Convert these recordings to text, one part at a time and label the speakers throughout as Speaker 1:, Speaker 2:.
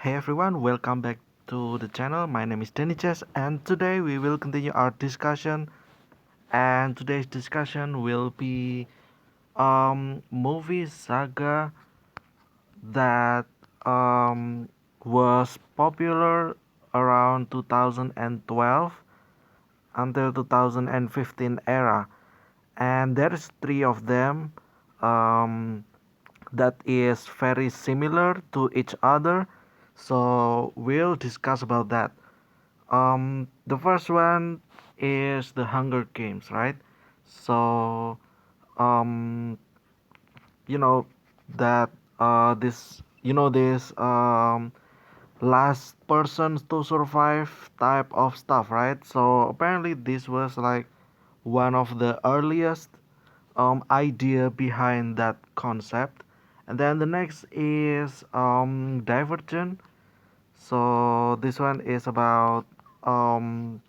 Speaker 1: Hey everyone, welcome back to the channel. My name is Deniches, and today we will continue our discussion. And today's discussion will be movie saga that was popular around 2012 until 2015 era. And there's three of them um, that is very similar to each other. So we'll discuss about that. The first one is the Hunger Games, right? So, um, you know that this last person to survive type of stuff, right? So apparently this was like one of the earliest idea behind that concept. And then the next is Divergent. So this one is about um,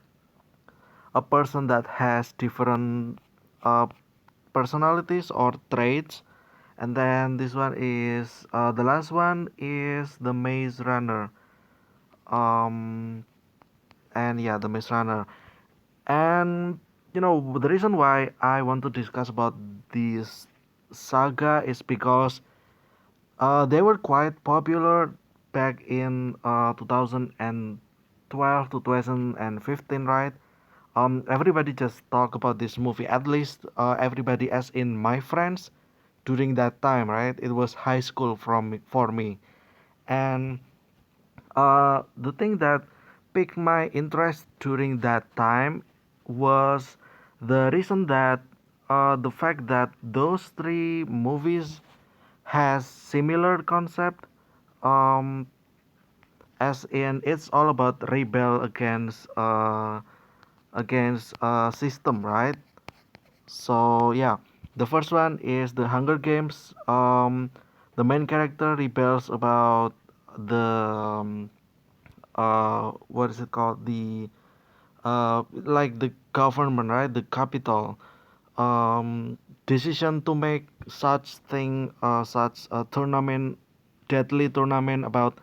Speaker 1: a person that has different uh, personalities or traits. And then this one is the last one is the Maze Runner. Um, and yeah, the Maze Runner. And the reason why I want to discuss about this saga is because they were quite popular back in 2012 to 2015, right? Everybody just talk about this movie. At least everybody, as in my friends, during that time, right? It was high school for me, and the thing that piqued my interest during that time was the reason that the fact that those three movies has similar concept, um, as in it's all about rebel against system, right? So yeah, the first one is the Hunger Games. The main character rebels about the what is it called, the like the government, right? The capital decision to make such a tournament, deadly tournament about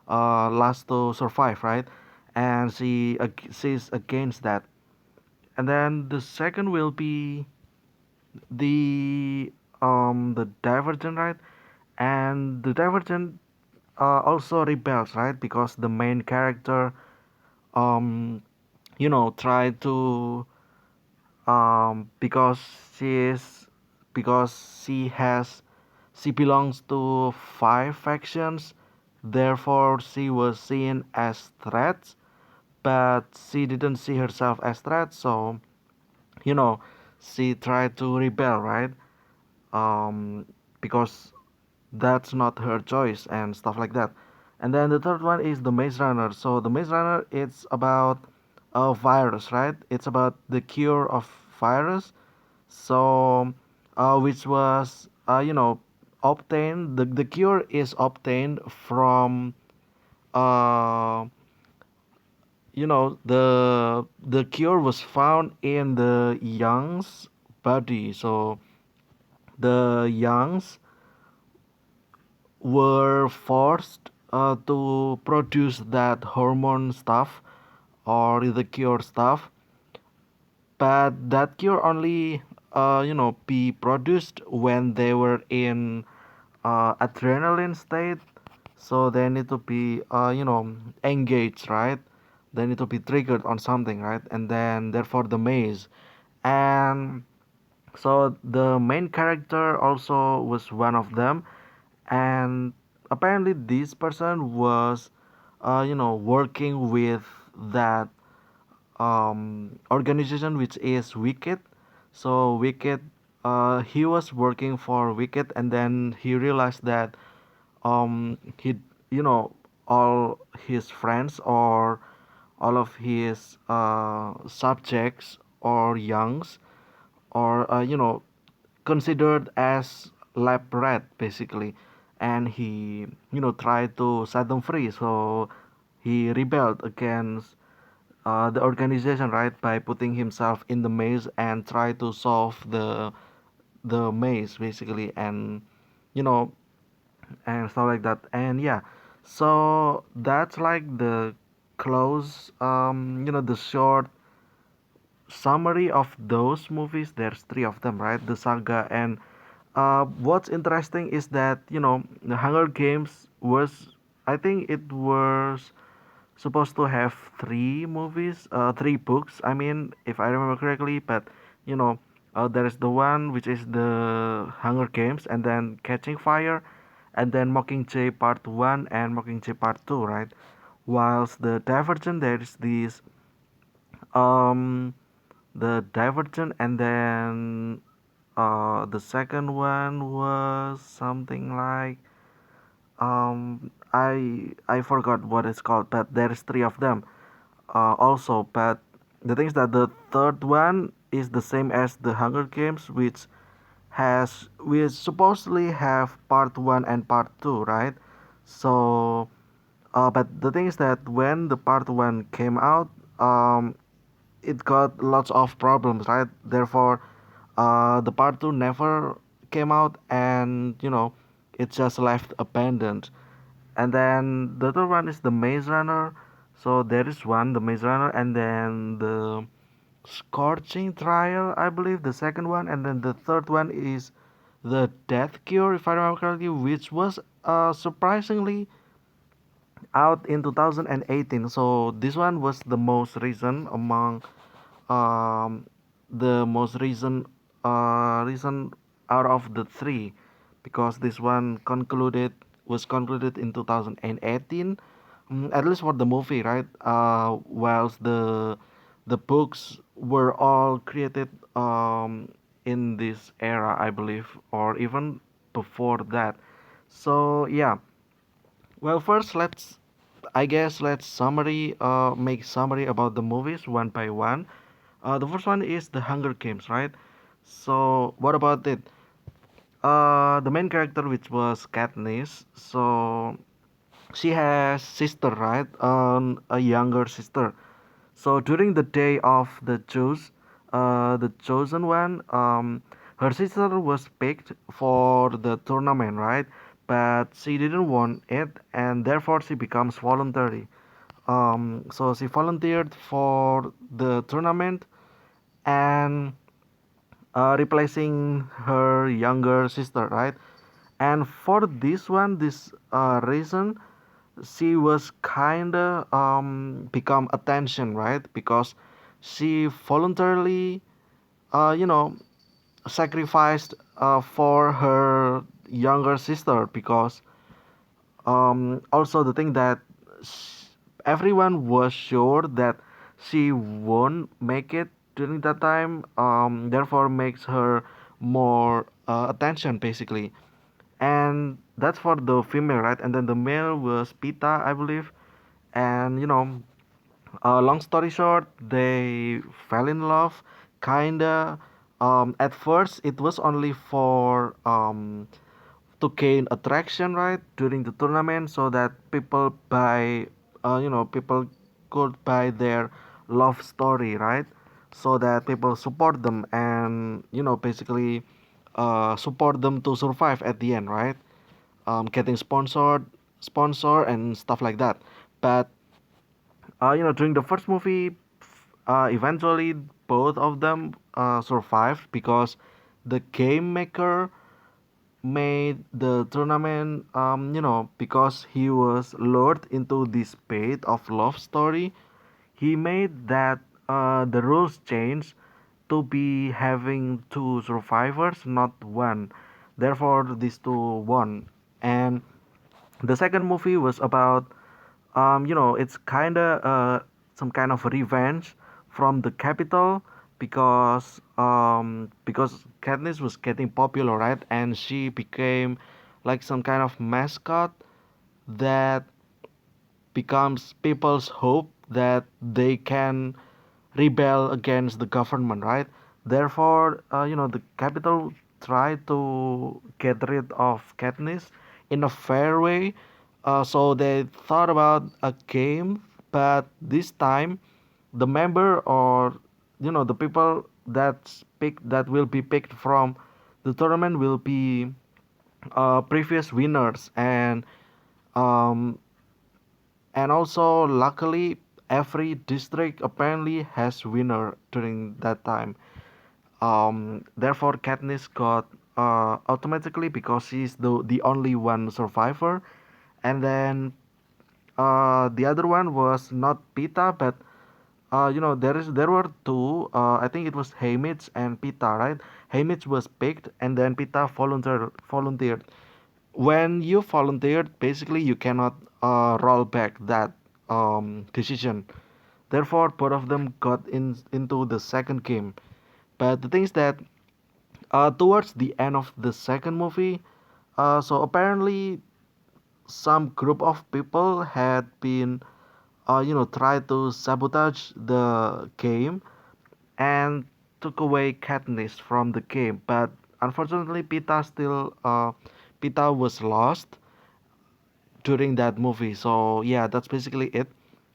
Speaker 1: last to survive, right? And she's against that. And then the second will be the Divergent, right? And the Divergent also rebels, right? Because the main character um try to because she is because she belongs to five factions, therefore she was seen as threats, but she didn't see herself as threats. So you know she tried to rebel, right? um because that's not her choice and stuff like that. And then the third one is the Maze Runner. So the Maze Runner, it's about a virus, right? It's about the cure of virus. So which was obtained, the cure is obtained from uh the cure was found in the young's body. So the youngs were forced to produce that hormone stuff or the cure stuff, but that cure only be produced when they were in adrenaline state. So they need to be engaged, right? They need to be triggered on something, right? And then therefore the maze. And so the main character also was one of them. And apparently this person was working with that organization which is Wicked. So Wicked, he was working for Wicked, and then he realized that he you know all his friends or all of his subjects or youngs or considered as lab rat basically, and he tried to set them free. So he rebelled against the organization, right, by putting himself in the maze and try to solve the maze basically, and you know and stuff like that. And yeah, So that's like the close, the short summary of those movies. There's three of them, right? The saga. And what's interesting is that the Hunger Games was, I think it was supposed to have three movies, three books. I mean, if I remember correctly, but you know, there's the one which is the Hunger Games, and then Catching Fire, and then Mockingjay Part One and Mockingjay Part Two, right? Whilst the Divergent, there's this um the Divergent, and then the second one was something like I forgot what it's called, but there's three of them also. But the thing is that the third one is the same as the Hunger Games, which has we supposedly have part one and part two, right? So, but the thing is that when the part one came out, it got lots of problems, right? Therefore, the part two never came out, and it just left abandoned. And then the other one is the Maze Runner. So there is one, the Maze Runner, and then the Scorching Trial, I believe, the second one, and then the third one is the Death Cure, if I remember correctly, which was surprisingly out in 2018. So this one was the most recent among um, the most recent out of the three, because this one concluded in 2018, at least for the movie, right? Whilst the books were all created in this era, I believe, or even before that. So yeah, well, first let's make summary about the movies one by one. The first one is the Hunger Games, right? So what about it? The main character, which was Katniss, so she has sister, right? A younger sister. So during the day of the chosen one, her sister was picked for the tournament, right? But she didn't want it, and therefore she becomes voluntary. So she volunteered for the tournament, and replacing her younger sister, right? And for this reason, she was kinda become attention, right? Because she voluntarily, you know, sacrificed for her younger sister, because also the thing that sh- everyone was sure that she won't make it during that time, therefore makes her more attention basically. And that's for the female, right? And then the male was Pita, I believe. And long story short, they fell in love, kinda. At first it was only for to gain attraction, right, during the tournament, so that people could buy their love story, right, so that people support them, and basically support them to survive at the end, right, getting sponsor and stuff like that. But during the first movie, eventually both of them survived, because the game maker made the tournament, because he was lured into this bait of love story. He made that the rules changed to be having two survivors, not one. Therefore these two won. And the second movie was about, it's kind of some kind of revenge from the capital, because Katniss was getting popular, right, and she became like some kind of mascot that becomes people's hope that they can rebel against the government, right? Therefore, the capital tried to get rid of Katniss in a fair way. So they thought about a game, but this time, the member, or the people that will be picked from the tournament will be previous winners, and And also, luckily, every district apparently has winner during that time. Therefore, Katniss got automatically because she's the only one survivor. And then the other one was not Pita, but there were two. I think it was Haymitch and Pita, right? Haymitch was picked, and then Pita volunteered. When you volunteered, basically you cannot roll back that decision. Therefore, both of them got into the second game. But the thing is that towards the end of the second movie, so apparently some group of people had been try to sabotage the game and took away Katniss from the game. But unfortunately, Pita was lost during that movie. So yeah, that's basically it.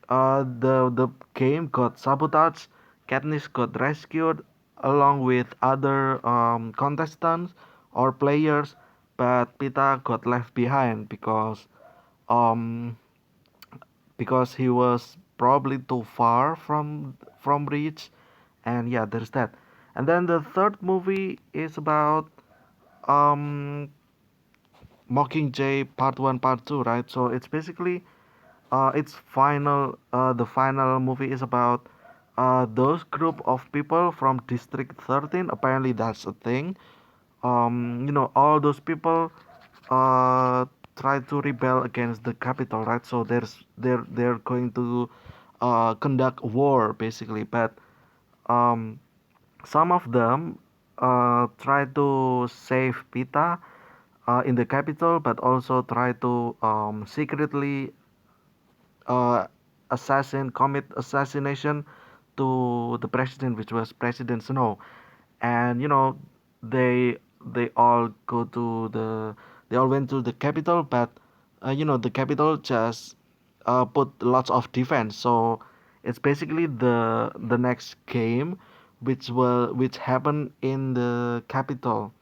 Speaker 1: The game got sabotaged. Katniss got rescued along with other contestants or players, but Pita got left behind um because he was probably too far from reach. And yeah, there's that. And then the third movie is about um Mockingjay Part 1 Part 2, right? So it's basically the final movie is about those group of people from District 13. Apparently that's a thing. All those people uh try to rebel against the capital, right? So they're going to conduct war basically. But um some of them try to save Pita in the capital, but also try to secretly uh, commit assassination to the president, which was President Snow. And they they all go to the they all went to the capital, but the capital just put lots of defense. So it's basically the next game, which happened in the capital.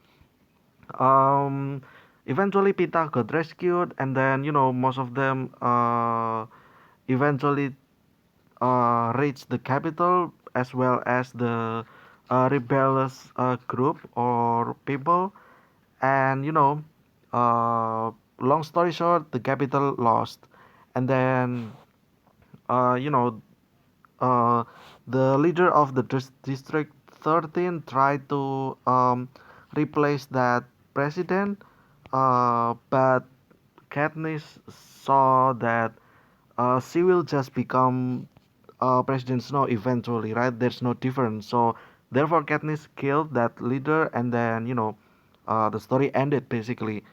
Speaker 1: um Eventually Pita got rescued, and then most of them eventually reached the capital, as well as the rebellious group or people. And long story short, the capital lost. And then uh, you know uh, the leader of the district 13 tried to replace that president, but Katniss saw that she will just become President Snow eventually, right? There's no difference. So therefore, Katniss killed that leader, and then the story ended basically,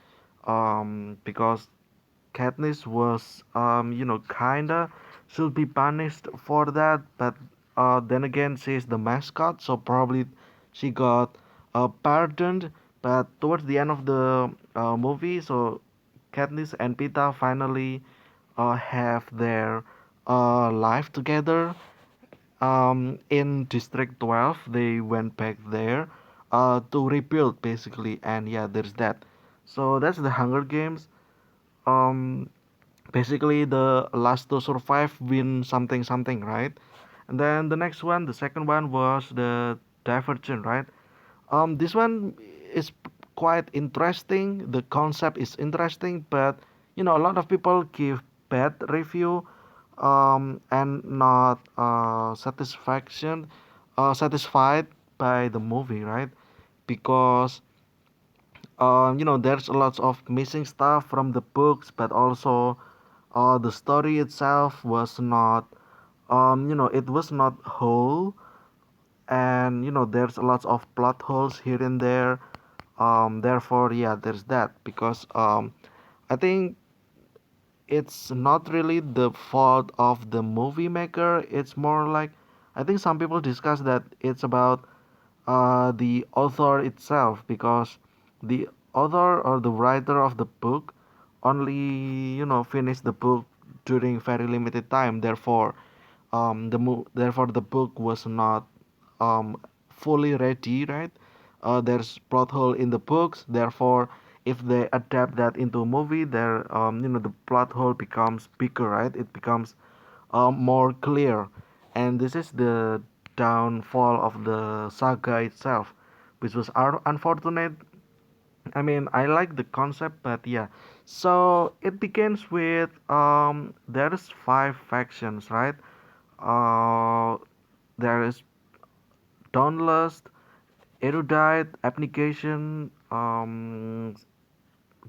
Speaker 1: because Katniss was kinda should be punished for that, but then again she's the mascot, so probably she got pardoned. But towards the end of the movie, so Katniss and Pita finally have their life together. In District 12, they went back there to rebuild basically, and yeah, there's that. So that's the Hunger Games. Um, Basically the last to survive win something something, right? And then the next one, the second one was the Divergent, right? This one is quite interesting. The concept is interesting, but a lot of people give bad review, and not satisfied by the movie, right? Because there's a lot of missing stuff from the books, but also the story itself was not it was not whole. And there's a lot of plot holes here and there. Therefore, yeah, there's that. Because I think it's not really the fault of the movie maker. It's more like, I think some people discuss that it's about the author itself, because the author or the writer of the book only finished the book during very limited time. Therefore, therefore the book was not fully ready, right? There's plot hole in the books. Therefore, if they adapt that into a movie, there the plot hole becomes bigger, right? It becomes more clear, and this is the downfall of the saga itself, which was unfortunate. I mean, I like the concept, but yeah. So it begins with there's five factions, right? Uh, there is Dauntless, Erudite, Abnegation,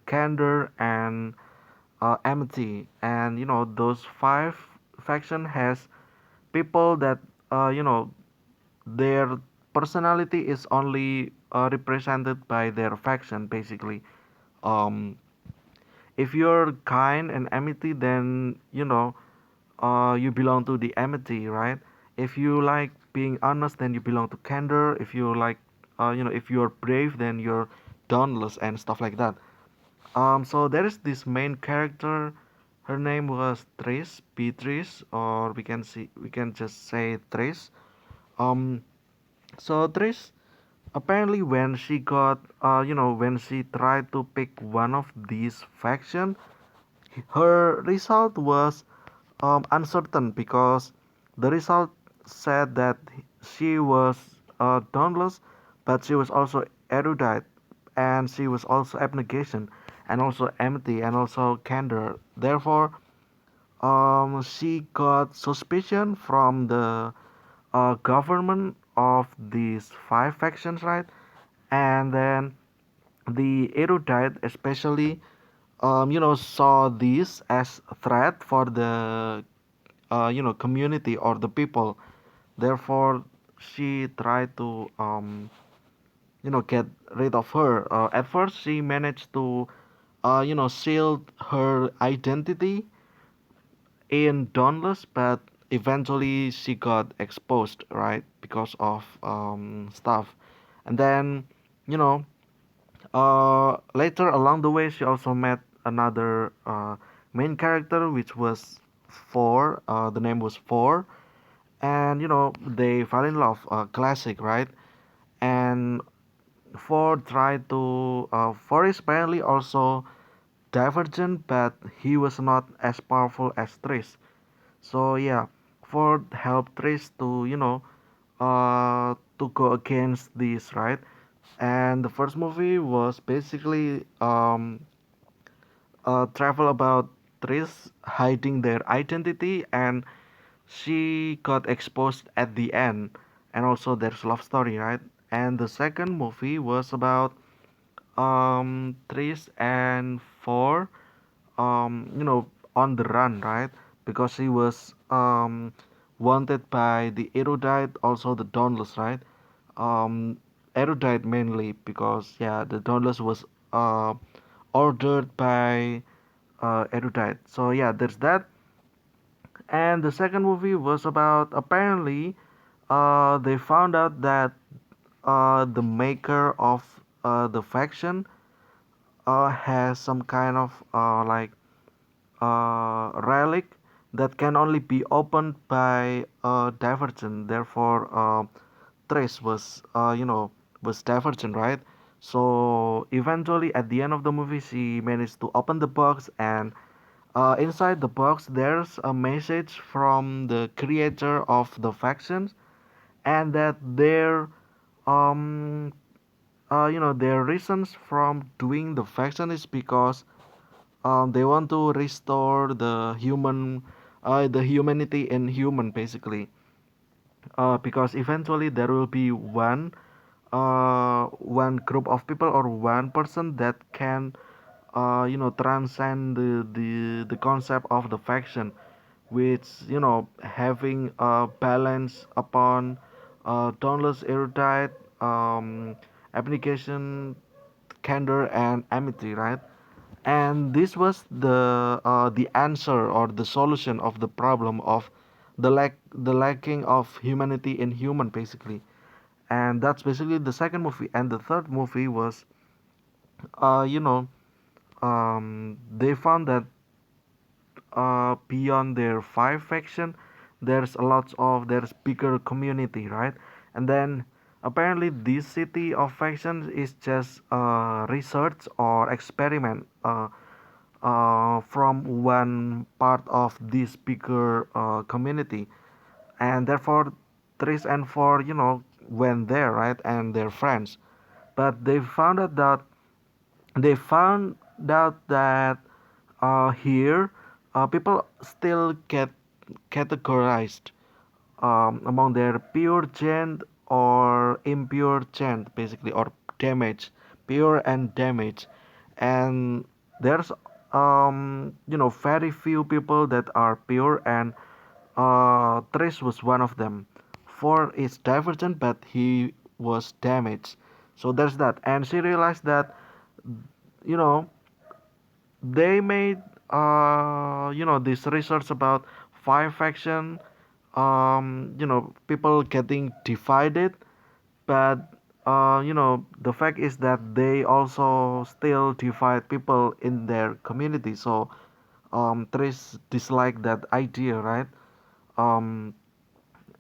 Speaker 1: Candor, and Amity. And those five faction has people that their personality is only represented by their faction, basically. Um, if you're kind and amity, then you belong to the amity, right? If you like being honest, then you belong to candor. If you like if you're brave, then you're dauntless and stuff like that. So there is this main character. Her name was Tris, Beatrice, or we can just say Tris. um so Tris, apparently when she got when she tried to pick one of these faction, her result was uncertain, because the result said that she was dauntless, but she was also erudite, and she was also abnegation, and also empty, and also candor. Therefore, she got suspicion from the government of these five factions, right? And then the erudite, especially, saw this as a threat for the community or the people. Therefore, she tried to get rid of her. At first, she managed to shield her identity in Dauntless, but eventually she got exposed, right, because of stuff. And then, you know, later along the way, she also met another main character, which was Four. The name was Four, and they fell in love. Classic, right? And Four tried to. Four is apparently also Divergent, but he was not as powerful as Triss. So yeah, Ford helped Trish to to go against this, right? And the first movie was basically travel about Trish hiding their identity, and she got exposed at the end, and also there's love story, right? And the second movie was about Trish and Four, on the run, right? Because he was wanted by the erudite, also the dauntless, right? um Erudite mainly, because yeah, the dauntless was uh ordered by erudite. So yeah, there's that. And the second movie was about, apparently, they found out that the maker of the faction has some kind of relic that can only be opened by Divergent. Therefore, Trace was Divergent, right? So eventually, at the end of the movie, she managed to open the box, and inside the box, there's a message from the creator of the factions, and that um their reasons from doing the faction is because they want to restore the humanity in human, basically. Because eventually there will be one group of people or one person that can transcend the concept of the faction, which having a balance upon dauntless, erudite, application, candor, and amity, right? And this was the answer or the solution of the problem of the lacking of humanity in human, basically. And that's basically the second movie. And the third movie was uh you know they found that beyond their five faction, there's bigger community, right? And then Apparently, this city of factions is just research or experiment from one part of this bigger community, and therefore Tris and Four, went there, right, and their friends, but they found out that here people still get categorized among their pure gent or impure gent, basically, or damage, pure and damage. And there's very few people that are pure, and Trace was one of them. Four is divergent, but he was damaged. So there's that. And she realized that, you know they made this research about five faction, people getting divided, but the fact is that they also still divide people in their community. So Trish disliked that idea, right? um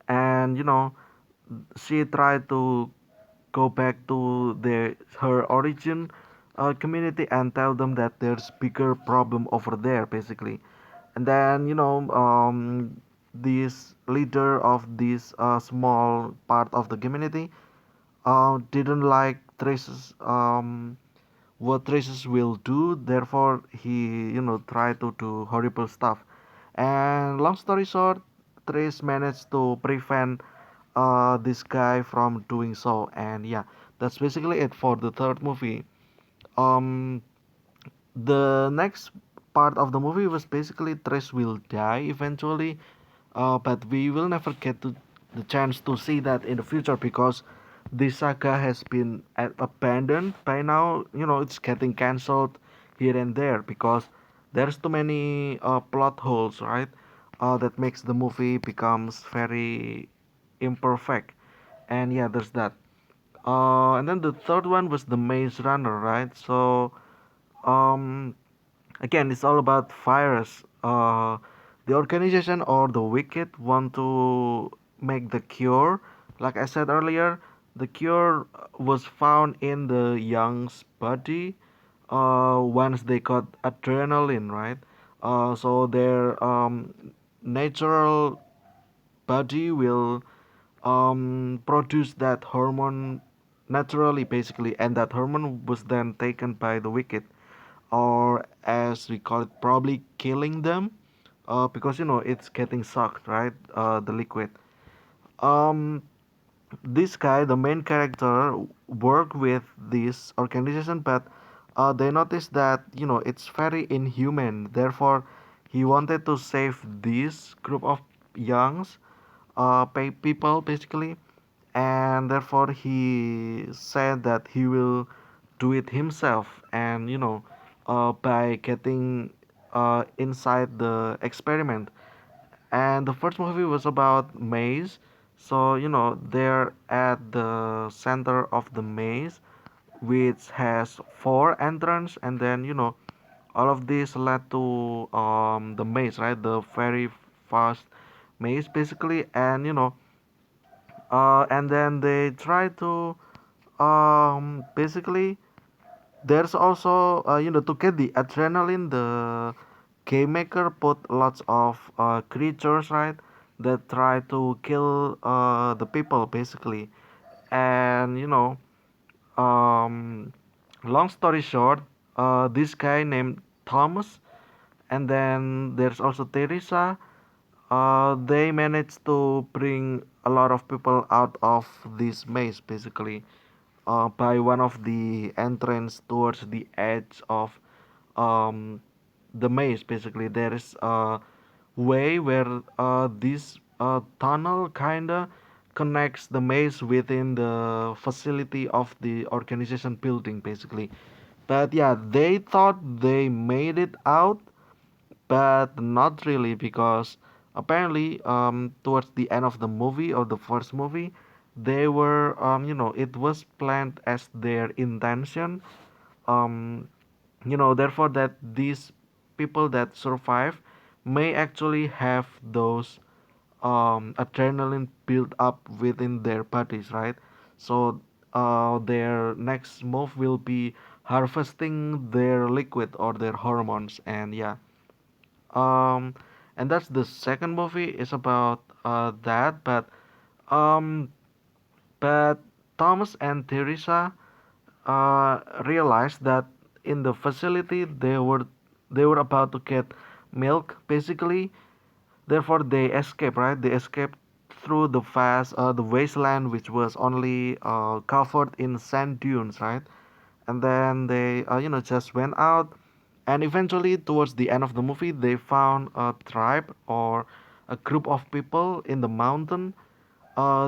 Speaker 1: and she tried to go back to her origin community and tell them that there's bigger problem over there, basically. And then this leader of this small part of the community didn't like Trace's what Traces will do. Therefore, he tried to do horrible stuff. And long story short, Trace managed to prevent this guy from doing so. And yeah, that's basically it for the third movie. Um, the next part of the movie was basically Trace will die eventually, but we will never get to the chance to see that in the future because this saga has been abandoned by now. It's getting cancelled here and there because there's too many plot holes, right? That makes the movie becomes very imperfect. And yeah, there's that. And then the third one was the Maze Runner, right? So um again, it's all about virus. The organization or the wicked want to make the cure. Like I said earlier, the cure was found in the young's body once they got adrenaline, right? So their natural body will produce that hormone naturally, basically, and that hormone was then taken by the wicked, or as we call it, probably killing them, because it's getting sucked, right? The liquid. Um, this guy, the main character, work with this organization, but they noticed that it's very inhuman. Therefore, he wanted to save this group of youngs, people, basically, and therefore he said that he will do it himself, and by getting inside the experiment. And the first movie was about maze. So they're at the center of the maze, which has four entrance, and then all of this led to the maze, right? The very fast maze, basically. And and then they try to basically, there's also to get the adrenaline, the game maker put lots of creatures, right, that try to kill the people, basically. And um long story short, this guy named Thomas, and then there's also Teresa. They managed to bring a lot of people out of this maze, basically, by one of the entrance towards the edge of um, the maze. Basically, there is a way where this tunnel kinda connects the maze within the facility of the organization building, basically. But yeah, they thought they made it out, but not really, because apparently towards the end of the movie, or the first movie, they were it was planned as their intention, um therefore, that these people that survive may actually have those adrenaline built up within their bodies, right? So their next move will be harvesting their liquid or their hormones. And yeah, um, and that's the second movie is about that. Um, but Thomas and Teresa realized that in the facility they were about to get milk basically. Therefore, they escape, right? They escape through the wasteland, which was only covered in sand dunes, right? And then they, just went out. And eventually, towards the end of the movie, they found a tribe or a group of people in the mountain.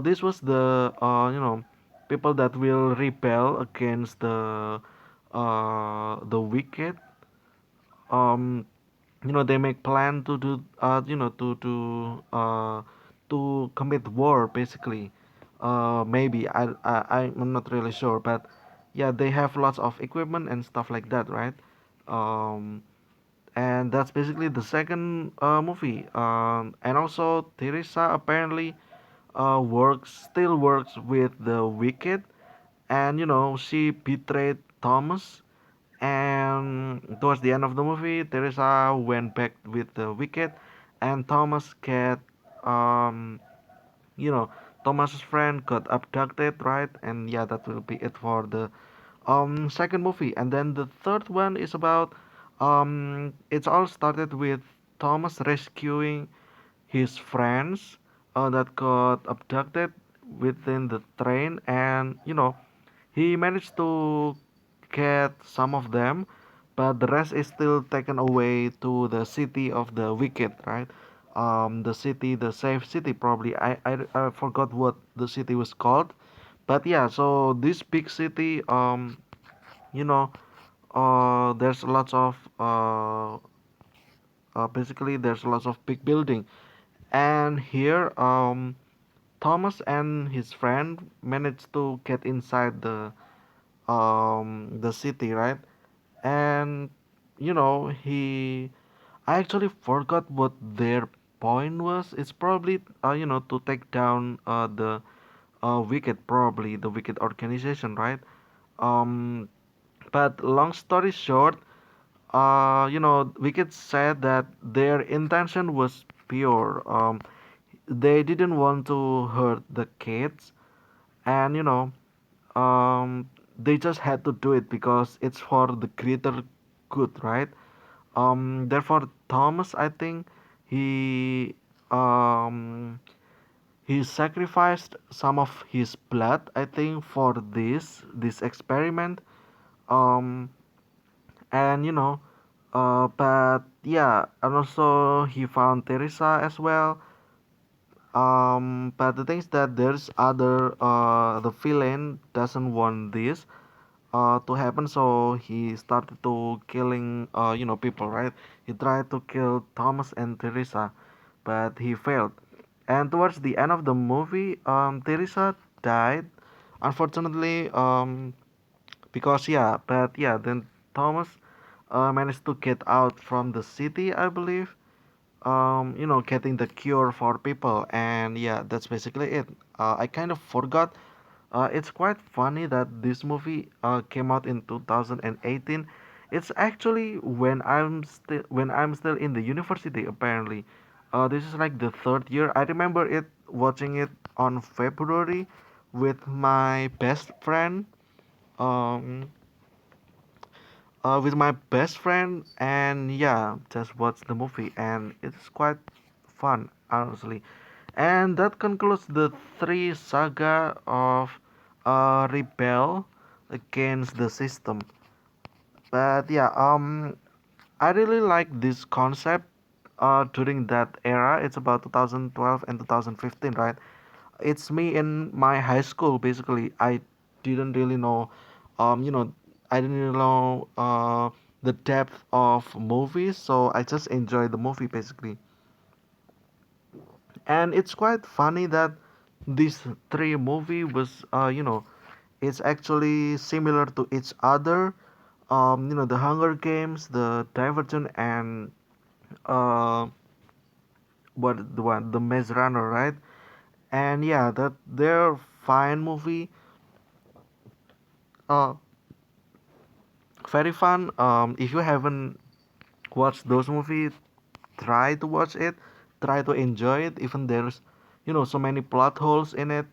Speaker 1: This was the people that will rebel against the wicked. Um, they make plan to do to commit war basically. Maybe I'm not really sure, but yeah, they have lots of equipment and stuff like that, right? um and that's basically the second movie. And also Teresa apparently still works with the wicked, and she betrayed Thomas. And towards the end of the movie, Teresa went back with the wicked, and um, you know, Thomas's friend got abducted, right? And yeah, that will be it for the second movie. And then the third one is about it's all started with Thomas rescuing his friends that got abducted within the train, and he managed to get some of them, but the rest is still taken away to the city of the wicked, right? The safe city, probably. I forgot what the city was called, but yeah. So this big city, you know, there's lots of basically there's lots of big building, and here Thomas and his friend managed to get inside the city, right? And he I actually forgot what their point was. It's probably to take down the wicked, probably the wicked organization, right? um but long story short, wicked said that their intention was pure. They didn't want to hurt the kids, and they just had to do it because it's for the greater good, right? Therefore, Thomas, I think he um he sacrificed some of his blood, I think, for this experiment. Um, and but yeah, and also he found Teresa as well. But the thing is that there's other the villain doesn't want this to happen, so he started to killing people, right? He tried to kill Thomas and Teresa, but he failed. And towards the end of the movie, Teresa died, unfortunately. Because yeah, but yeah, then Thomas managed to get out from the city, I believe. Getting the cure for people, and yeah, that's basically it. I kind of forgot. It's quite funny that this movie came out in 2018. It's actually when I'm still in the university. Apparently, this is like the third year. I remember it watching it on February with my best friend. Um, with my best friend, and yeah, just watch the movie, and it's quite fun, honestly. And that concludes the three saga of rebel against the system. But yeah, I really like this concept during that era. It's about 2012 and 2015, right? It's me in my high school basically. Didn't really know um you know I didn't really know the depth of movies, so I just enjoyed the movie basically. And it's quite funny that these three movie was it's actually similar to each other. The Hunger Games, the Divergent, and uh the Maze Runner, right? And yeah, that they're fine movie. uh very fun. If you haven't watched those movies, try to watch it, try to enjoy it, even there's so many plot holes in it.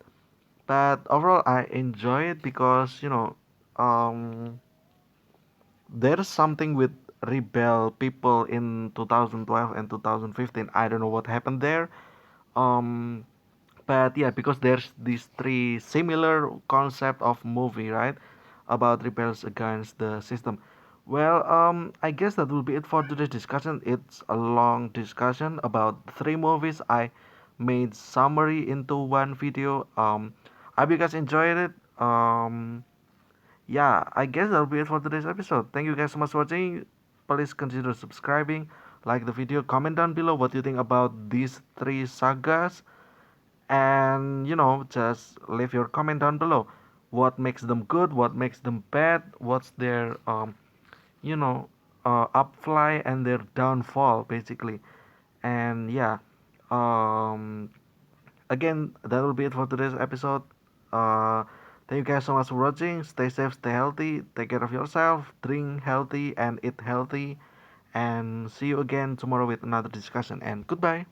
Speaker 1: But overall I enjoy it because um there's something with rebel people in 2012 and 2015. I don't know what happened there. um but yeah, because there's these three similar concept of movie, right, about rebels against the system. Well, I guess that will be it for today's discussion. It's a long discussion about three movies. I made summary into one video. I hope you guys enjoyed it. Yeah, I guess that'll be it for today's episode. Thank you guys so much for watching. Please consider subscribing, like the video, comment down below what you think about these three sagas, and just leave your comment down below. What makes them good? What makes them bad? What's their you know upfly and their downfall, basically. And yeah, um again, that will be it for today's episode. Thank you guys so much for watching. Stay safe, stay healthy, take care of yourself, drink healthy and eat healthy, and see you again tomorrow with another discussion, and goodbye.